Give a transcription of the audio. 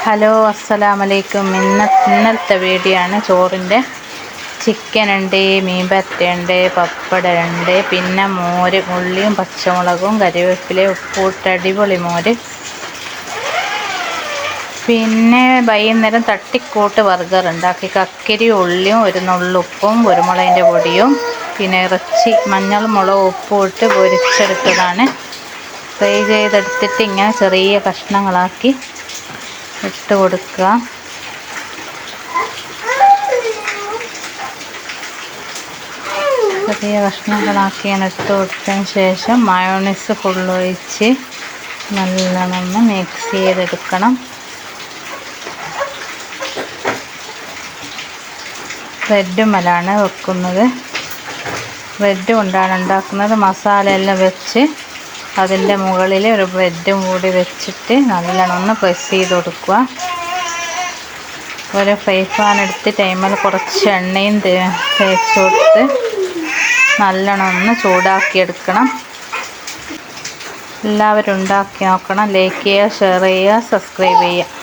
Hello അസ്സലാമലൈക്കും. ഇന്നത്തെ video ആണ്. ചോറിൻ്റെ ചിക്കൻ ഉണ്ട്, മീൻ പറ്റയുണ്ട്, പപ്പടം ഉണ്ട്, പിന്നെ മോര്, ഉള്ളിയും പച്ചമുളകും കറിവേപ്പിലയും ഉപ്പിട്ട് അടിപൊളി മോര്. പിന്നെ വൈകുന്നേരം തട്ടിക്കൂട്ട് ബർഗർ ഉണ്ടാക്കി. കക്കിരി, ഉള്ളിയും ഒരു നുള്ളുപ്പും കുരുമുളകിൻ്റെ പൊടിയും പിന്നെ ഇറച്ചി മഞ്ഞളും മുളകും ഉപ്പും ഇട്ട് പൊരിച്ചെടുത്തതാണ്. ഫ്രൈ ചെയ്തെടുത്തിട്ട് ഇങ്ങനെ ചെറിയ കഷ്ണങ്ങളാക്കി ഇട്ട് കൊടുക്കുക. ചെറിയ കഷ്ണങ്ങളാക്കിയാണ് ഇട്ട് കൊടുത്തതിന് ശേഷം മയോണൈസ് ഫുള്ളൊഴിച്ച് നല്ലോണം മിക്സ് ചെയ്തെടുക്കണം. ബ്രെഡ് മേലാണ് വെക്കുന്നത്. ബ്രെഡ് കൊണ്ടാണ് ഉണ്ടാക്കുന്നത്. മസാല എല്ലാം വെച്ച് അതിൻ്റെ മുകളിൽ ഒരു ബ്രെഡും കൂടി വെച്ചിട്ട് നല്ലോണം പ്രസ് ചെയ്ത് കൊടുക്കുക. ഒരു ഫ്രൈ പാൻ എടുത്ത് ടൈമിൽ കുറച്ച് എണ്ണയും തേച്ച് കൊടുത്ത് നല്ലോണം ചൂടാക്കിയെടുക്കണം. എല്ലാവരും ഉണ്ടാക്കി നോക്കണം. ലൈക്ക് ചെയ്യുക, ഷെയർ ചെയ്യുക, സബ്സ്ക്രൈബ് ചെയ്യുക.